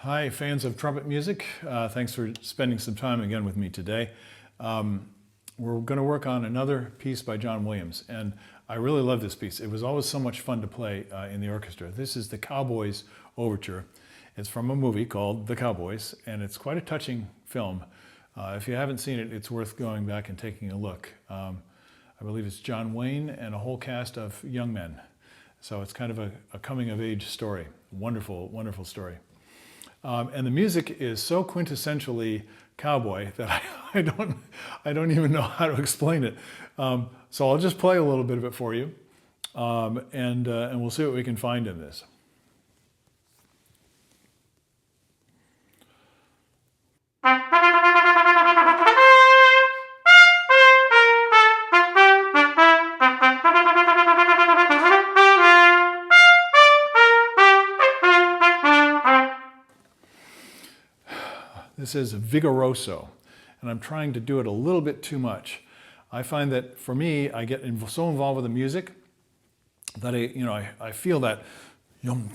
Hi, fans of trumpet music. Thanks for spending some time again with me today. We're going to work on another piece by John Williams, and I really love this piece. It was always so much fun to play in the orchestra. This is the Cowboys Overture. It's from a movie called The Cowboys, and it's quite a touching film. If you haven't seen it, it's worth going back and taking a look. I believe it's John Wayne and a whole cast of young men. So it's kind of a coming-of-age story. Wonderful, wonderful story. And the music is so quintessentially cowboy that I don't even know how to explain it. So I'll just play a little bit of it for you, and we'll see what we can find in this. This is vigoroso, and I'm trying to do it a little bit too much. I find that for me, I get so involved with the music that I feel that it's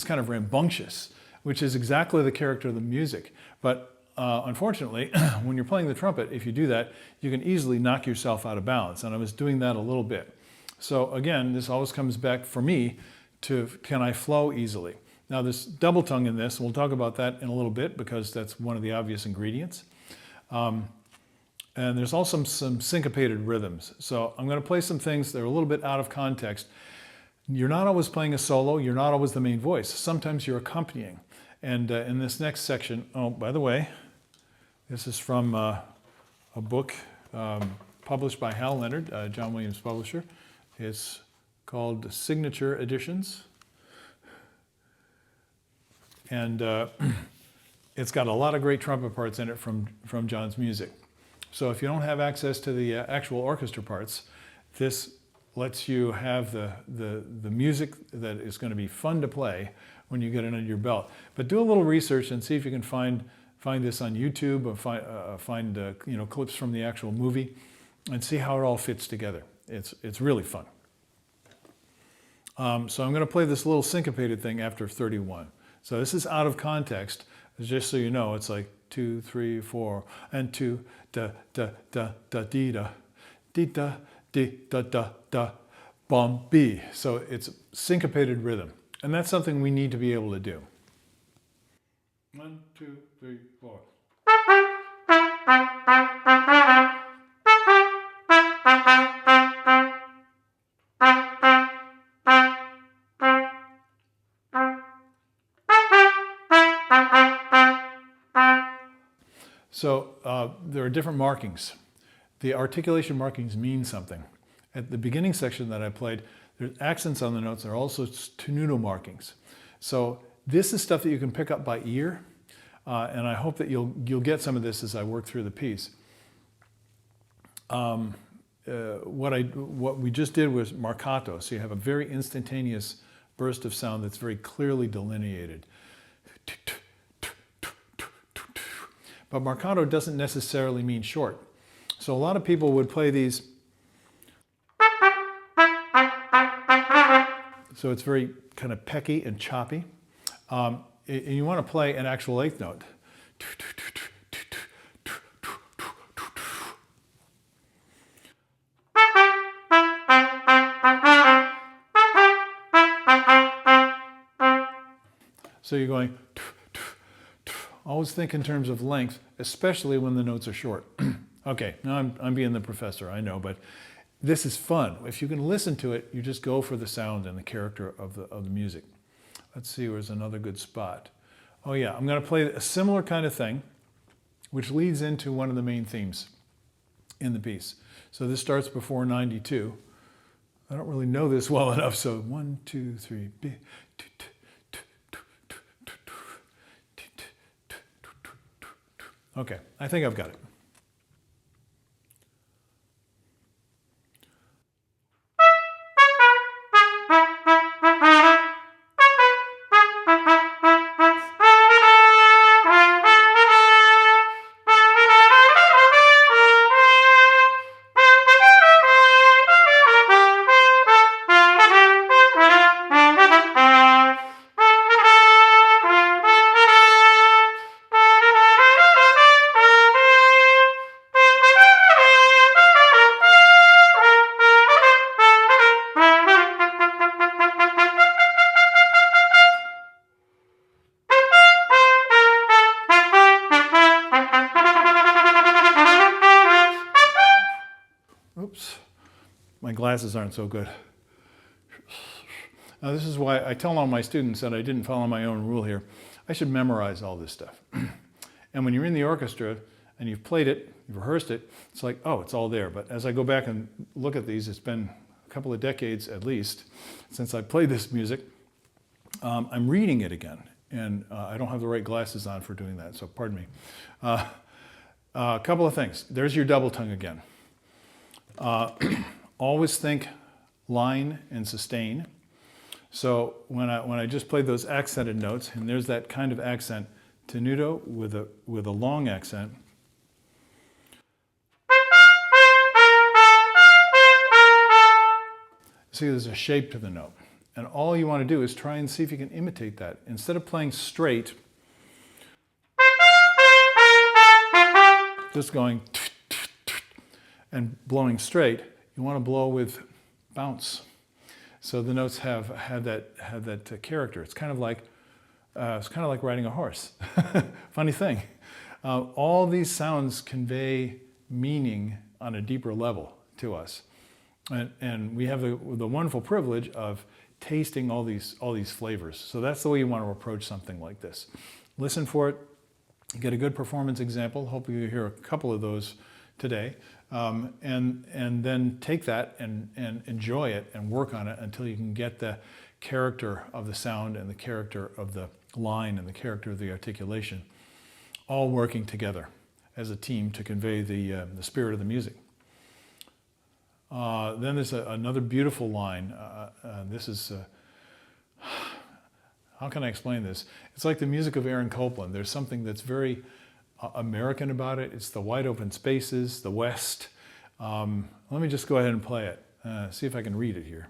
kind of rambunctious, which is exactly the character of the music. But unfortunately, when you're playing the trumpet, if you do that, you can easily knock yourself out of balance. And I was doing that a little bit. So again, this always comes back for me to, can I flow easily? Now there's double tongue in this, and we'll talk about that in a little bit because that's one of the obvious ingredients. And there's also some syncopated rhythms. So I'm going to play some things that are a little bit out of context. You're not always playing a solo, you're not always the main voice. Sometimes you're accompanying. And in this next section, oh, by the way, this is from a book published by Hal Leonard, John Williams' publisher. It's called Signature Editions. And it's got a lot of great trumpet parts in it from John's music. So if you don't have access to the actual orchestra parts, this lets you have the music that is going to be fun to play when you get it under your belt. But do a little research and see if you can find this on YouTube or find clips from the actual movie and see how it all fits together. It's really fun. So I'm going to play this little syncopated thing after 31. So this is out of context, just so you know. It's like 2, 3, 4, and 2, da, da, da, da, dee, da, dee, da, dee, da, da, da, bum, B. So it's syncopated rhythm. And that's something we need to be able to do. 1, 2, 3, 4. So there are different markings. The articulation markings mean something. At the beginning section that I played, there's accents on the notes. There are also tenuto markings. So this is stuff that you can pick up by ear, and I hope that you'll get some of this as I work through the piece. What we just did was marcato, so you have a very instantaneous burst of sound that's very clearly delineated. But marcato doesn't necessarily mean short. So a lot of people would play these. So it's very kind of pecky and choppy. And you want to play an actual eighth note. So you're going. Always think in terms of length, especially when the notes are short. Okay, now I'm being the professor, I know, but this is fun. If you can listen to it, you just go for the sound and the character of the music. Let's see, where's another good spot? Oh yeah, I'm going to play a similar kind of thing, which leads into one of the main themes in the piece. So this starts before 92. I don't really know this well enough, so 1, 2, 3, B, 2, 2. Okay, I think I've got it. glasses aren't so good. Now this is why I tell all my students that I didn't follow my own rule here. I should memorize all this stuff. And when you're in the orchestra and you've played it, you've rehearsed it, it's like, oh, it's all there. But as I go back and look at these, it's been a couple of decades at least since I played this music. I'm reading it again, and I don't have the right glasses on for doing that, so pardon me. A couple of things. There's your double tongue again. Always think line and sustain. So when I just played those accented notes, and there's that kind of accent, tenuto with a long accent. See, there's a shape to the note. And all you want to do is try and see if you can imitate that. Instead of playing straight, just going and blowing straight, you want to blow with bounce. So the notes have that character. It's kind of like riding a horse. Funny thing. All these sounds convey meaning on a deeper level to us. And we have the wonderful privilege of tasting all these flavors. So that's the way you want to approach something like this. Listen for it, get a good performance example. Hopefully you hear a couple of those today. And then take that and enjoy it and work on it until you can get the character of the sound and the character of the line and the character of the articulation all working together as a team to convey the spirit of the music. Then there's another beautiful line. This is, how can I explain this? It's like the music of Aaron Copland. There's something that's very American about it. It's the wide open spaces, the West. Let me just go ahead and play it. See if I can read it here.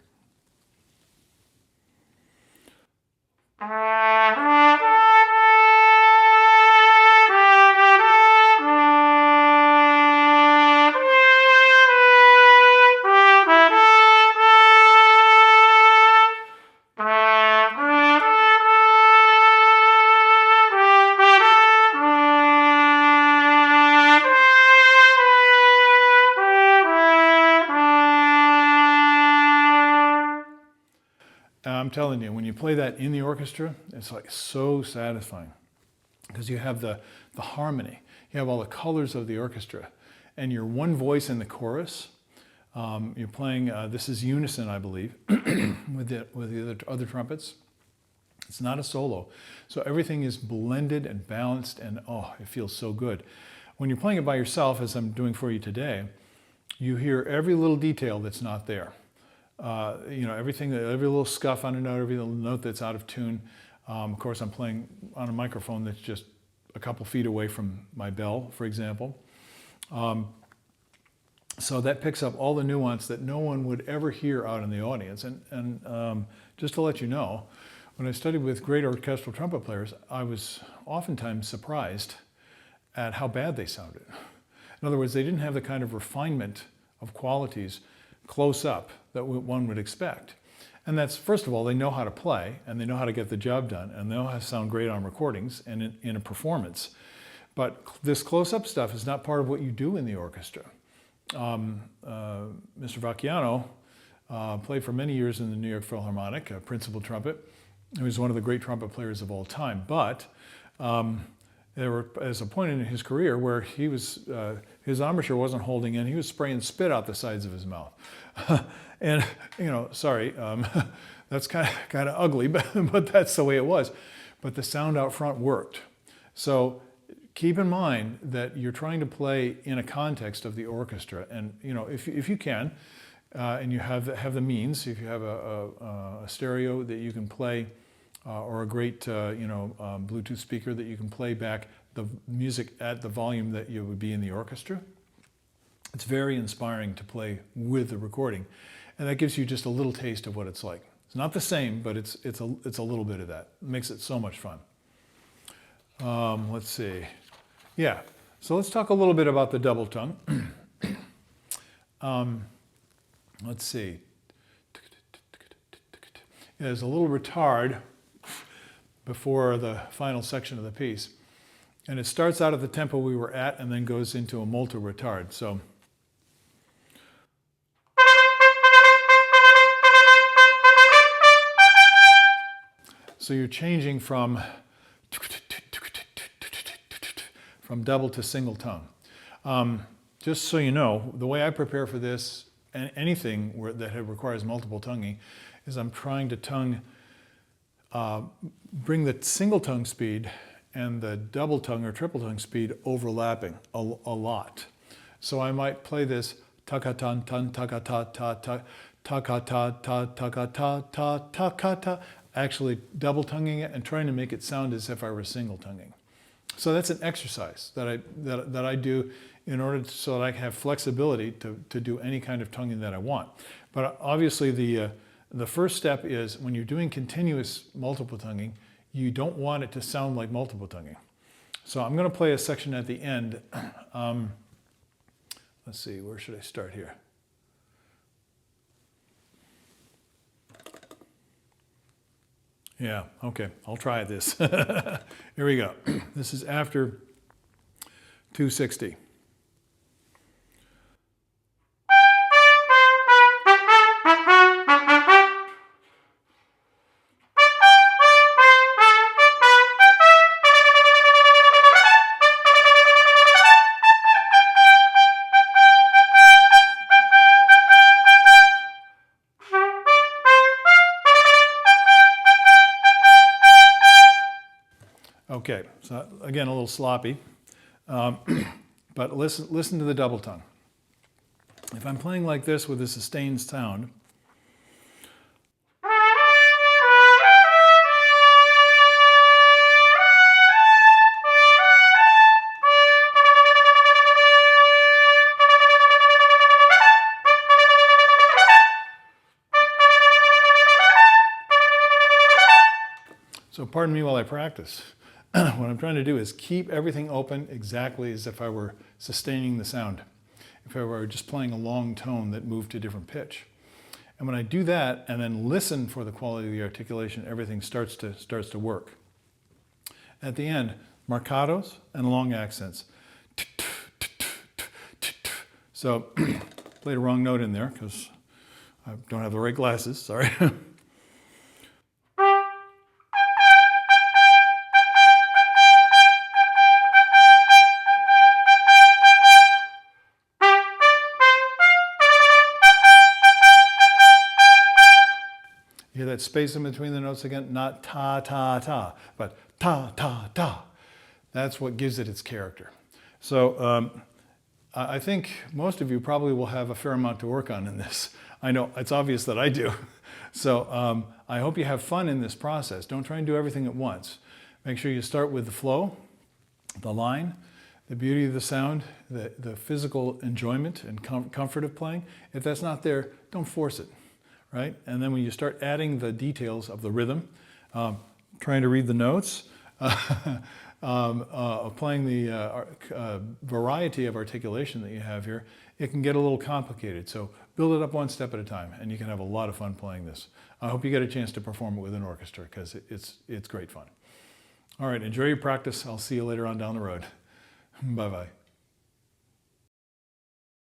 I'm telling you, when you play that in the orchestra, it's like so satisfying because you have the harmony, you have all the colors of the orchestra, and you're one voice in the chorus. You're playing, this is unison, I believe, with the other trumpets. It's not a solo. So everything is blended and balanced, and oh, it feels so good. When you're playing it by yourself, as I'm doing for you today, you hear every little detail that's not there. Everything, every little scuff on a note, every little note that's out of tune. Of course, I'm playing on a microphone that's just a couple feet away from my bell, for example. So that picks up all the nuance that no one would ever hear out in the audience. And just to let you know, when I studied with great orchestral trumpet players, I was oftentimes surprised at how bad they sounded. In other words, they didn't have the kind of refinement of qualities close up that one would expect. And that's, first of all, they know how to play and they know how to get the job done and they know how to sound great on recordings and in a performance. But this close-up stuff is not part of what you do in the orchestra. Mr. Vacchiano played for many years in the New York Philharmonic, a principal trumpet. He was one of the great trumpet players of all time. But there was a point in his career where he was, his embouchure wasn't holding in. He was spraying spit out the sides of his mouth. And, sorry, that's kind of ugly, but that's the way it was. But the sound out front worked. So keep in mind that you're trying to play in a context of the orchestra. And, if you can, and you have the means, if you have a stereo that you can play, or a great, Bluetooth speaker that you can play back the music at the volume that you would be in the orchestra, it's very inspiring to play with the recording. And that gives you just a little taste of what it's like. It's not the same, but it's a little bit of that. It makes it so much fun. Let's see. Yeah, so let's talk a little bit about the double tongue. Let's see. There's a little retard before the final section of the piece. And it starts out at the tempo we were at and then goes into a molto retard. So So you're changing from double to single tongue. Just so you know, the way I prepare for this, and anything that requires multiple tonguing, is I'm trying to bring the single tongue speed and the double tongue or triple tongue speed overlapping a lot. So I might play this ta-ka-tan, tan, ta-ka-ta, ta, ta, ta-ka-ta, ta, ta-ka-ta, ta, ta-ka-ta, actually double tonguing it and trying to make it sound as if I were single tonguing. So that's an exercise that I do in order so that I can have flexibility to do any kind of tonguing that I want. But obviously the first step is when you're doing continuous multiple tonguing, you don't want it to sound like multiple tonguing. So I'm going to play a section at the end. Let's see, where should I start here? Yeah, okay, I'll try this. Here we go. This is after 260. Okay, so again, a little sloppy, but listen to the double tongue. If I'm playing like this with a sustained sound, so pardon me while I practice. What I'm trying to do is keep everything open exactly as if I were sustaining the sound, if I were just playing a long tone that moved to a different pitch. And when I do that and then listen for the quality of the articulation, everything starts to work. At the end, marcatos and long accents. So played a wrong note in there because I don't have the right glasses, sorry. You hear that space in between the notes again? Not ta, ta, ta, but ta, ta, ta. That's what gives it its character. So I think most of you probably will have a fair amount to work on in this. I know it's obvious that I do. So I hope you have fun in this process. Don't try and do everything at once. Make sure you start with the flow, the line, the beauty of the sound, the physical enjoyment and comfort of playing. If that's not there, don't force it. Right? And then when you start adding the details of the rhythm, trying to read the notes, playing the variety of articulation that you have here, it can get a little complicated. So build it up one step at a time, and you can have a lot of fun playing this. I hope you get a chance to perform it with an orchestra, because it's great fun. All right, enjoy your practice. I'll see you later on down the road. Bye-bye.